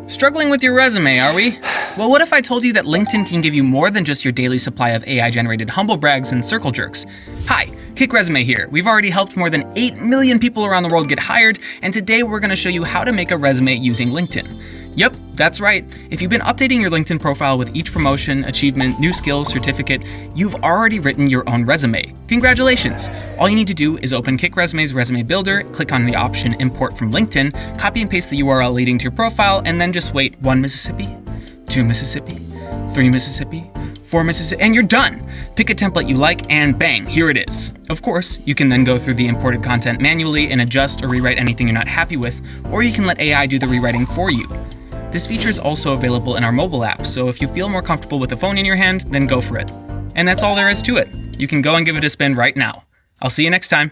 Struggling with your resume, are we? Well, what if I told you that LinkedIn can give you more than just your daily supply of AI-generated humble brags and circle jerks? Hi, Kickresume here. We've already helped more than 8 million people around the world get hired, and today we're going to show you how to make a resume using LinkedIn. Yep, that's right. If you've been updating your LinkedIn profile with each promotion, achievement, new skills, certificate, you've already written your own resume. Congratulations! All you need to do is open Kickresume's Resume Builder, click on the option Import from LinkedIn, copy and paste the URL leading to your profile, and then just wait 1 Mississippi, 2 Mississippi, 3 Mississippi, 4 Mississippi, and you're done! Pick a template you like, and bang, here it is. Of course, you can then go through the imported content manually and adjust or rewrite anything you're not happy with, or you can let AI do the rewriting for you. This feature is also available in our mobile app, so if you feel more comfortable with a phone in your hand, then go for it. And that's all there is to it. You can go and give it a spin right now. I'll see you next time.